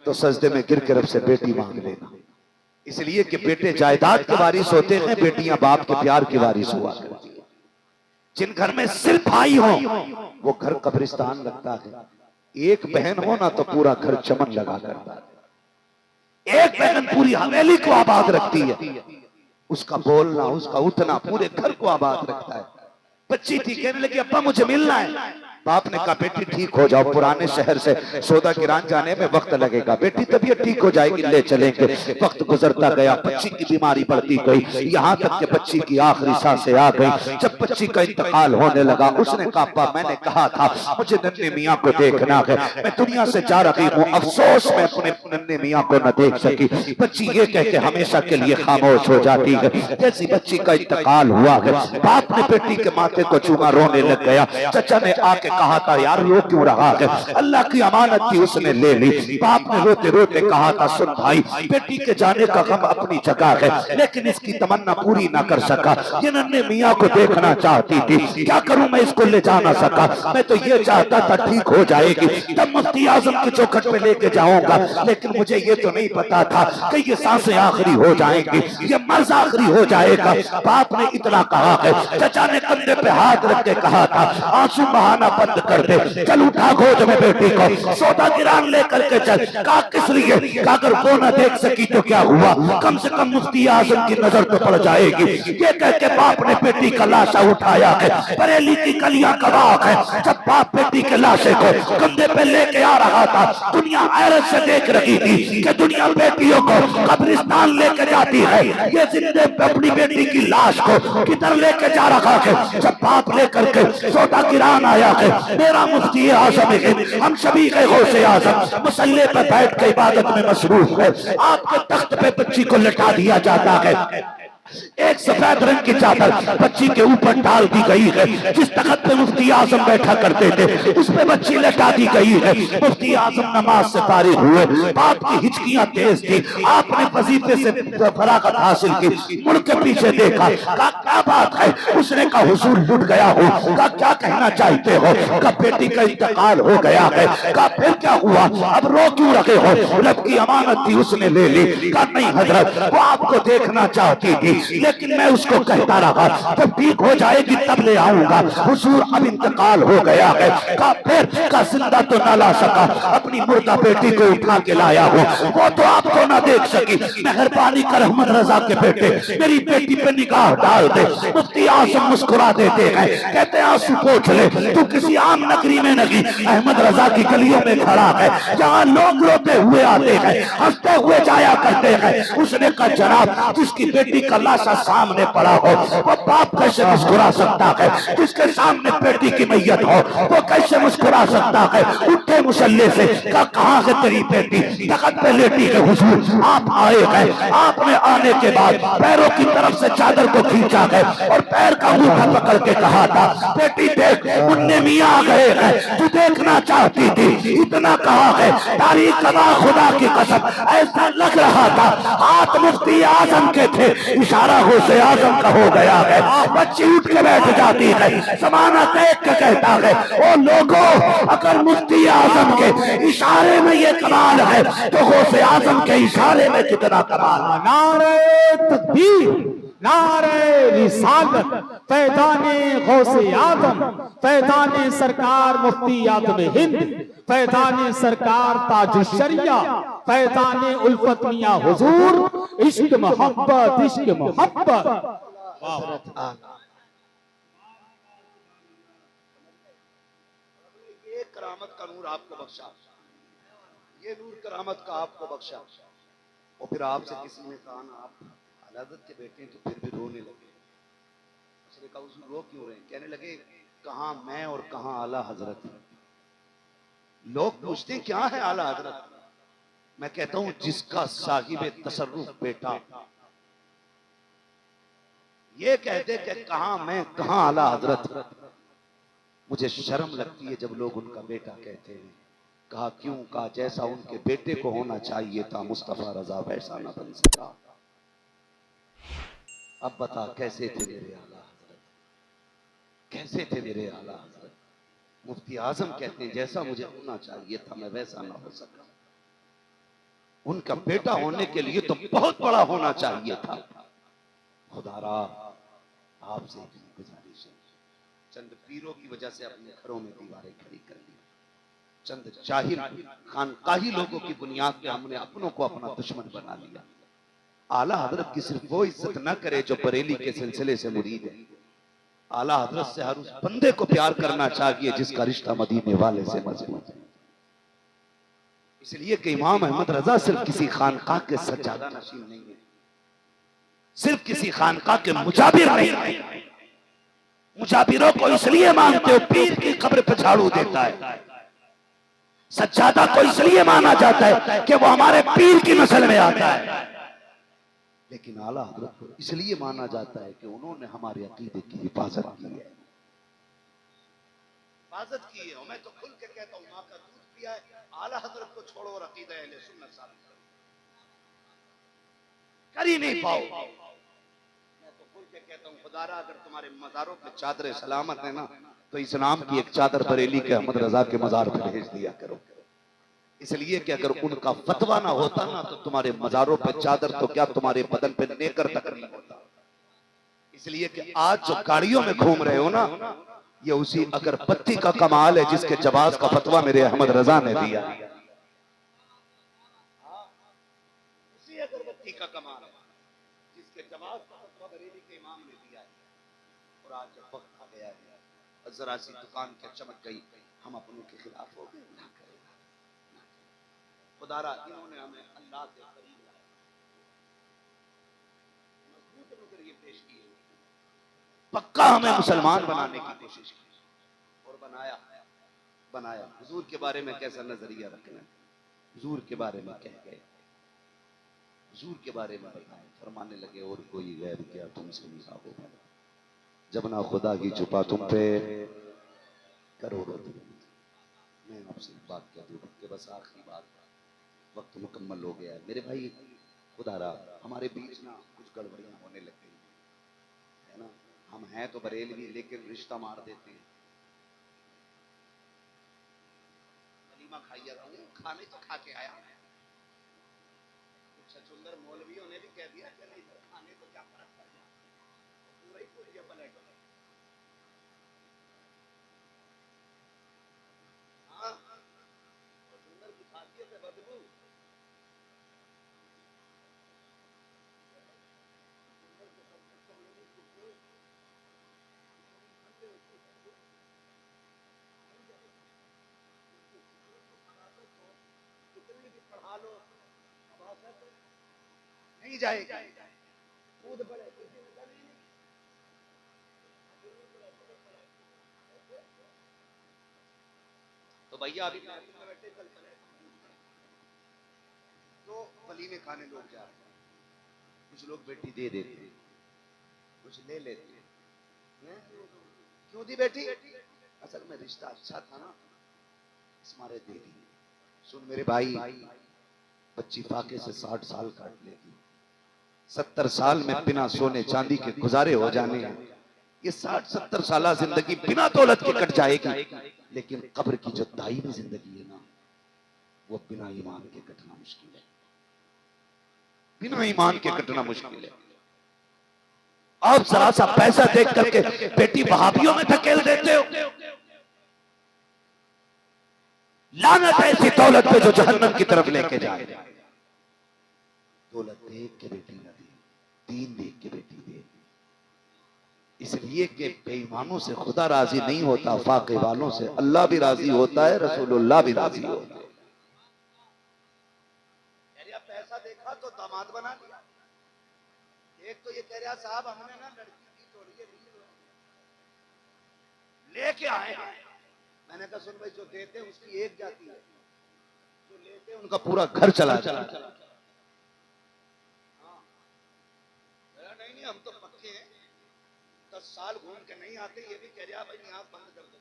तो सजदे में गिर के रब से बेटी मांग लेना। इसलिए कि बेटे जायदाद के वारिस होते हैं, बेटियां बाप के प्यार की वारिस हुआ करती हैं। जिन घर में सिर्फ भाई हो वो घर कब्रिस्तान लगता है। एक बहन हो ना तो पूरा घर चमन लगा करता है। एक बहन पूरी हवेली को आबाद रखती है। उसका बोलना, उसका उठना पूरे घर को आबाद रखता है। बच्ची थी, कहने लगी अब्बा मुझे मिलना है। बाप ने कहा बेटी ठीक हो जाओ, पुराने शहर से सौदा गिरान जाने में वक्त लगेगा, बेटी तबीयत ठीक हो जाएगी, ले चलेंगे। वक्त गुजरता गया, बच्ची की बीमारी बढ़ती गई, यहाँ तक कि बच्ची की आखिरी सांसें आ गई। जब बच्ची का इंतकाल होने लगा, उसने कहा अब्बा मैंने कहा था मुझे नन्हे मियाँ को देखना है, मैं दुनिया से जा रही हूँ, अफसोस मैं अपने नन्हे मियाँ को न देख सकी। बच्ची ये कह के हमेशा के लिए खामोश हो जाती है। जैसी बच्ची का इंतकाल हुआ है, बाप ने बेटी के माथे को चूमा, रोने लग गया। चचा ने आके कहा था यार रो क्यों रहा है, अल्लाह की अमानत थी उसने ले ली। बाप ने रोते रोते कहा था सुन भाई, बेटी के जाने का गम अपनी जगह है, लेकिन इसकी तमन्ना पूरी ना कर सका। ये नन्हे मियाँ को देखना चाहती थी, क्या करूं मैं इसको ले जा ना सका। मैं तो ये चाहता था ठीक हो जाएगी तब मुफ्ती आजम के चौखट पे लेके जाऊंगा, लेकिन मुझे ये तो नहीं पता था कि ये सांसें आखिरी हो जाएंगी, ये मर्ज आखिरी हो जाएगा। बाप ने इतना कहा है। चचा ने कंधे पे हाथ रख के कहा था आंसू बहाना बंद कर दे, चल उठा गोद में बेटी को, सौदा गिरान लेकर के चल। कहा किस लिए, अगर वो न देख सकी तो क्या हुआ, कम से कम मुफ्ती आजम की नजर तो पड़ जाएगी। ये कह के बाप ने बेटी का लाशा उठाया है। बरेली की गलियां गवाह है, जब बाप बेटी के लाशे को कंधे पे लेके आ रहा था, दुनिया हैरत से देख रही थी कि दुनिया बेटियों को कब्रिस्तान लेके जाती है, ये जिंदे अपनी बेटी की लाश को किधर लेके जा रहा है। जब बाप लेकर के सौदा गिरान आया है, मेरा मुफ्ती आजम है, हम सभी के गौसे आजम मुसल्ले पर बैठ के इबादत में मसरूफ है। आपके तख्त पे बच्ची को लटा दिया जाता है, एक सफेद रंग की चादर बच्ची के ऊपर डाल दी गई है। जिस तख्त पे मुफ्ती आजम बैठा करते थे उस पे बच्ची लटा दी गई है। मुफ्ती आजम नमाज से फारिग हुए, बाप की हिचकियां तेज थी, आपने वजीफे से फरागत हासिल की, मुड़ के पीछे देखा, कहा क्या बात है। उसने कहा हुजूर लुट गया हो। कहा क्या कहना चाहते हो। कहा बेटी का इंतकाल हो गया है। कहा फिर क्या हुआ, अब रो क्यों रखे हो, रब की अमानत थी उसने ले ली। कहा नहीं हजरत, वो आपको देखना चाहती थी, लेकिन मैं उसको कहता रहा जब ठीक हो जाएगी तब ले आऊंगा। हुजूर अब इंतकाल हो गया है। का फिर का जिंदा तो ना ला सका, अपनी मुर्दा बेटी को उठा के लाया हो, वो तो आपको ना देख सकी। मेहरबानी कर अहमद रजा के बेटे मेरी बेटी पे निगाह डाल दे। मुफ्ती आजम मुस्कुरा देते हैं, कहते आंसू पोंछ ले, तू किसी आम नगरी में नहीं अहमद रजा की गलियों में खड़ा है, जहाँ लोग रोते हुए आते हैं, हंसते हुए जाया करते हैं। उसने कहा जनाब जिसकी बेटी का लाशा सामने पड़ा हो वो बाप कैसे मुस्कुरा सकता है, जिसके सामने बेटी की मैयत हो वो कैसे मुस्कुरा सकता है। उठे मुसल्ले से, कहाँ है तेरी बेटी, तख्त पे लेटी है। हुजूर आप आए हैं, आपने आने के बाद पैरों की तरफ से चादर को खींचा है और पैर का अंगूठा पकड़ के कहा था बेटी देख मुन्ने मियाँ आ गए हैं, तू देखना चाहती थी, इतना कहा है। तारीख कदा खुदा की कसम ऐसा लग रहा था हाथ मुफ्ती आजम के थे, इशारा गौसे आजम का हो गया है। बच्ची उठ के बैठ जाती है, जमाना देख के कहता है ओ लोगों अगर मुफ्ती आजम के इशारे में ये कमाल है तो गौसे आजम के इशारे में कितना कमाल है। नारे तकबीर, नारे रिसालत, फैजाने गौसे आजम, फैजाने सरकार मुफ्ती आजम हिंद, फैजाने सरकार ताजुश्शरिया, फैजाने उल्फत मियां हुजूर, इश्क मोहब्बत, इश्क मोहब्बत। ये करामत का नूर आपको बख्शा, ये नूर करामत का आपको बख्शा। और फिर आपसे किसी ने कहा ना आप हज़रत के बेटे हैं, तो फिर भी रोने लगे। उसने कहा हुजूर रो क्यों रहे, कहने लगे कहाँ मैं और कहाँ आला हजरत। लोग पूछते हैं क्या है आला हजरत, मैं कहता हूं जिसका साहिब तसर्रुफ बेटा ये कहते कि कहां मैं कहां आला हजरत, मुझे शर्म लगती है जब लोग उनका बेटा कहते हैं। कहा क्यों, कहा जैसा उनके बेटे को होना चाहिए था मुस्तफा रजा वैसा ना बन सका। अब बता कैसे थे मेरे आला हजरत, कैसे थे मेरे आला हजरत। मुफ्ती आजम कहते हैं जैसा मुझे होना चाहिए था मैं वैसा ना हो सका। उनका बेटा होने के लिए तो बहुत बड़ा होना चाहिए था। खुदारा आपसे एक गुजारिश है, चंद पीरों की वजह से अपने घरों में दीवारें खड़ी कर ली, चंद जाहिर खानकाही लोगों की बुनियाद पे हमने अपनों को अपना दुश्मन बना लिया। आला हजरत की सिर्फ वो इज्जत न करे जो बरेली के सिलसिले से मुरीद है। आला हजरत से हर उस बंदे को प्यार करना चाहिए जिसका रिश्ता मदीने वाले से मजबूत है। इसलिए कि इमाम अहमद रजा सिर्फ किसी खानकाह के सज्जादा नशीन नहीं है, सिर्फ किसी खानकाह के मुजाबिर नहीं है। मुजाबिरों को इसलिए मानते हो पीर की कब्र पर झाड़ू देता है, सज्जादा को इसलिए माना जाता है कि वो हमारे पीर की नस्ल में आता है, लेकिन आला हजरत को इसलिए माना जाता है कि उन्होंने हमारे अकीदे की हिफाजत की है। हिफाजत की है। मैं तो खुल के कहता हूं, मां का दूध पिया है, आला हजरत को छोड़ो और अकीदा अहले सुन्नत साबित करो, कर ही नहीं पाओ। मैं तो खुल के कहता हूं, खुदारा अगर तुम्हारे मज़ारों पे चादर सलामत है ना, तो इस्लाम की एक चादर बरेली के अहमद रजा के मज़ार पे भेज दिया करो। इसलिए कि अगर उनका फतवा ना होता ना तो तुम्हारे मज़ारों पे चादर तो क्या तुम्हारे बदन पे नेकर तक नहीं होता। इसलिए कि आज जो गाड़ियों में घूम रहे हो ना, ये उसी अगरबत्ती का कमाल है जिसके जवाब का फतवा मेरे अहमद रजा ने दिया। उसी अगरबत्ती का कमाल है जिसके जवाब का फतवा बरेली के इमाम ने दिया है। और आज जब वक्त आ गया है, जरा सी दुकान क्या चमक गई, हम अपनों के खिलाफ हो गए। खुदारा इन्होंने हमें अल्लाह के करीब लाया, मजबूत नजरिए पेश किए, पक्का हमें मुसलमान बनाने की कोशिश की और बनाया। हुजूर के बारे में कैसा नजरिया रखना है, हुजूर के बारे में कह गए, हुजूर के बारे में बताए, फरमाने लगे और कोई गैर क्या तुमसे निकाह हो, जब ना खुदा की छुपा तुम पे करोड़ों। मैं आपसे एक बात कह दूं कि बस आखिरी बात, वक्त मुकम्मल हो गया है मेरे भाई। खुदारा हमारे बीच ना कुछ गड़बड़ियां होने लग गई है ना, हम हैं तो बरेलवी लेकिन रिश्ता मार देते हैं। वलीमा खाइया खाने तो खा के आया, छछुंदर मौलवियों ने भी कह दिया कि नहीं खाने तो क्या फर्क पड़ता, पूरा ही पूरी पलट। हाँ, छछुंदर की खासियत है बदबू। नहीं जाएगा, कूद पड़े। तो भैया अभी बैठे चल चले, तो वलीमे खाने लोग जा रहे हैं, कुछ लोग बेटी दे देते हैं, कुछ ले लेते हैं। क्यों दी बेटी? असल में रिश्ता अच्छा था ना, इस मारे दे दी। सुन मेरे भाई, बच्ची फाके से 60 साल काट लेगी, 70 साल में बिना सोने चांदी के गुजारे हो जाने हैं। ये 60-70 साल जिंदगी बिना दौलत के कट जाएगी, लेकिन कब्र की जो दायमी जिंदगी है ना, वो बिना ईमान के कटना मुश्किल है, बिना ईमान के कटना मुश्किल है। आप जरा सा पैसा देख करके बेटी वहाबियों में धकेल देते हो। लानत है ऐसी दौलत पे जो जहन्नम की तरफ लेके जाए। दौलत देख के बेटी न दे, दीन देख के बेटी दे। इसलिए कि बेईमानों से खुदा राजी नहीं होता, फाके वालों से अल्लाह भी राजी होता है, रसूलुल्लाह भी राजी होता है। पैसा देखा तो दामाद बना लिया। एक तो ये कह रहा साहब हमने ना लड़की की जोड़ी लेके आए हैं। मैंने कहा सुन भाई, जो देते हैं उसकी एक जाती है, जो लेते हैं उनका पूरा घर चला चला। नहीं हम तो पक्के हैं, 10 साल घूम के नहीं आते। ये भी कह रहा भाई न्याज बंद कर दो,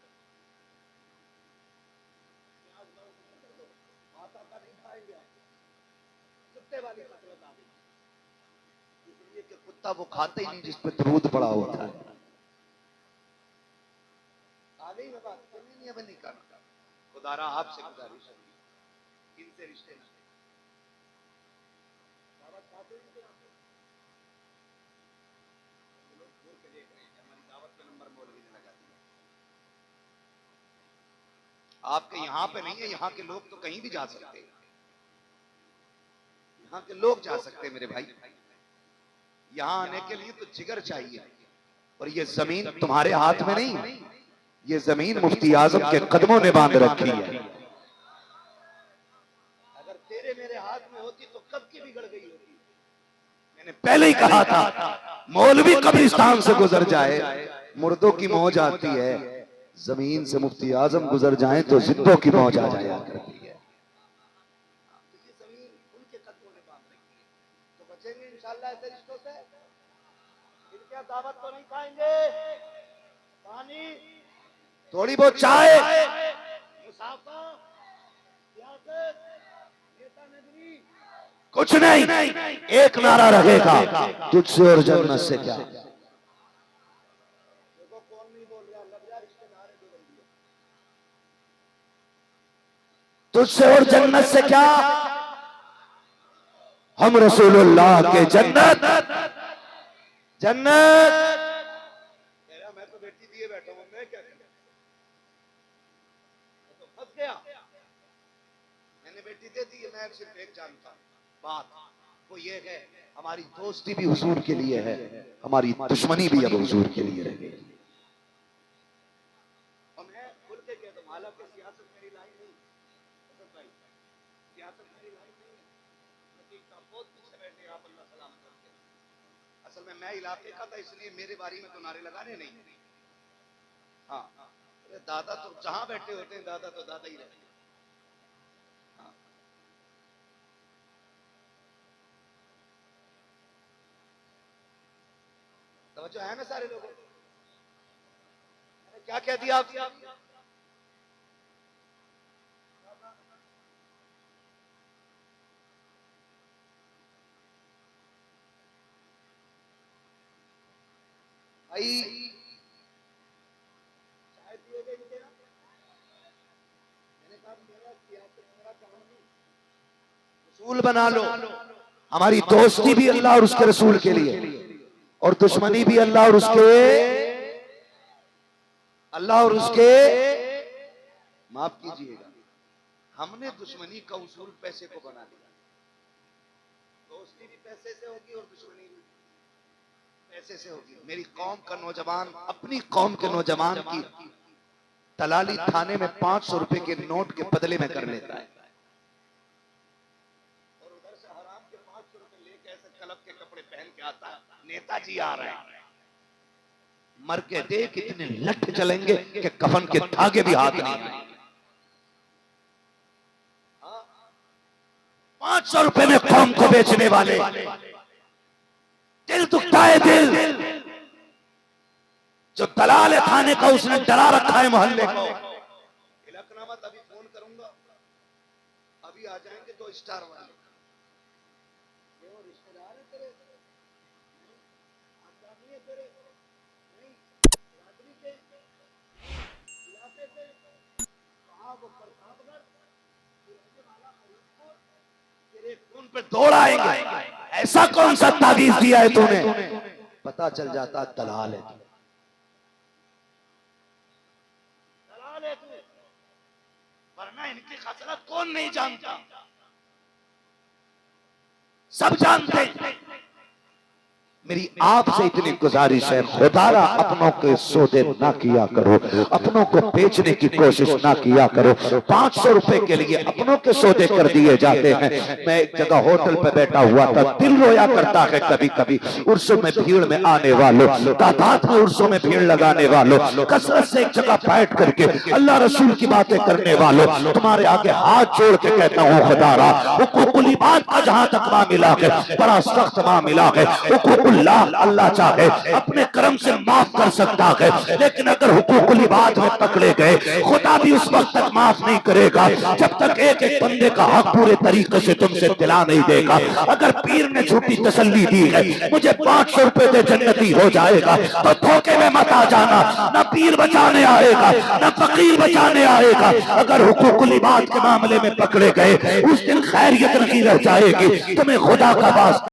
माता का नहीं खाएंगे, कुत्ते वाली कसरत आ गई। इसलिए कि कुत्ता वो खाता ही नहीं जिस पे दरूद पड़ा होता है। आ गई ना बात, नहीं अब नहीं करना। खुदारा आपसे गुजारिश है, इनसे रिश्ते आपके यहाँ पे नहीं है, यहाँ के लोग तो कहीं भी जा सकते हैं, यहाँ के लोग जा सकते हैं मेरे भाई। यहाँ आने के लिए तो जिगर चाहिए, और ये जमीन तुम्हारे हाथ में नहीं, ये जमीन मुफ्ती आजम के कदमों ने बांध रखी है। अगर तेरे मेरे हाथ में होती तो कब की बिगड़ गई होती। मैंने पहले ही कहा था, मौलवी कब्रिस्तान से गुजर जाए मुर्दों की मौज आती है, जमीन से मुफ्ती आजम गुजर जाए तो जिंदों की मौज आ जाया करती है। जमीन उनके कदमों ने बांध रखी है, तो बचेंगे इंशाअल्लाह ऐसे रिश्तों से। इनके दावत तो नहीं खाएंगे, पानी थोड़ी बहुत चाय, मुसाफा, सियासत, नेता नगरी, कुछ नहीं। एक नारा रहेगा, तुझसे और जन्नत से क्या। तुझसे और जन्नत से क्या, हम रसूलुल्लाह के जन्नत जन्नत। मैं तो बेटी दिए बैठा हूं, मैं क्या करूं, मैं तो फंस गया। मैंने बेटी दे दी है, मैं सिर्फ एक जानता हूं बात, वो ये है हमारी दोस्ती भी हुजूर के लिए है, हमारी दुश्मनी भी अब हुजूर के लिए रहेगी। असल में मैं इलाके का था, इसलिए मेरे बारी में तो नारे लगाने नहीं। हाँ, अरे दादा तो जहां बैठे होते हैं, दादा तो दादा ही रहते हैं। हाँ। तवज्जो है ना सारे लोगों, क्या कह दिया आप? भाई चाय पियोगे मुझे ना? मैंने कहा मेरा काम नहीं, रसूल बना लो। हमारी दोस्ती भी अल्लाह और उसके रसूल के लिए, और दुश्मनी भी अल्लाह और उसके माफ कीजिएगा, हमने दुश्मनी का उसूल पैसे को बना दिया। दोस्ती भी पैसे से होगी और दुश्मनी भी पैसे से होगी। मेरी कौम का नौजवान अपनी कौम के नौजवान की दलाली थाने में 500 रुपए के नोट के बदले में कर लेता है, और उधर से हराम के 500 रुपए लेके ऐसे कलब के कपड़े पहन के आता है, नेताजी आ रहे हैं, मर के देख इतने लठ चलेंगे कि कफन के धागे भी हाथ नहीं आएंगे। 500 रुपए में कौम को बेचने वाले, दिल दुखता है दिल। जो दलाल थाने का उसने डरा रखा है मोहल्ले को। इलाकनामा अभी फोन करूंगा, अभी आ जाएंगे 2 स्टार वाले। क्यों रिश्तेदार है तेरे? आदमी है तेरे? नहीं, रात्रि के इलाके से कहां वो प्रतापगढ़ तेरे खून पे दौड़ आएंगे। ऐसा कौन सा ताबीज दिया है तूने? पता चल जाता दलाल है तू, दलाल है तू, वरना इनकी खसलत कौन नहीं जानता, सब जानते हैं। मेरी आपसे इतनी गुजारिश है, खुदारा अपनों के सौदे ना किया करो, अपनों को बेचने की कोशिश ना किया करो। 500 रुपए के लिए अपनों के सौदे कर दिए जाते हैं। मैं एक जगह होटल पे बैठा हुआ था, दिल रोया करता है कभी कभी। उर्सों में भीड़ में आने वालों, तादाद में उर्सों में भीड़ लगाने वालों, कसरत से एक जगह बैठ करके अल्लाह रसूल की बातें करने वालों, तुम्हारे आगे हाथ जोड़ के कहता हूँ खुदारा, हुकूकुल इबाद का जहां तक मामला है बड़ा सख्त मामला है। अल्लाह चाहे अपने कर्म से माफ कर सकता है, लेकिन अगर हुकूकुल इबाद में पकड़े गए, खुदा भी उस वक्त तक माफ नहीं करेगा जब तक एक एक बंदे का हक पूरे तरीके से तुमसे दिला नहीं देगा। अगर पीर ने झूठी तसल्ली दी है मुझे 500 रुपए से जन्नती हो जाएगा, तो धोखे में मत आ जाना। न पीर बचाने आएगा न फकीर बचाने आएगा। अगर हुकूकुल इबाद के मामले में पकड़े गए, उस दिन खैरियत नहीं रह जाएगी, तुम्हें खुदा का वास्ता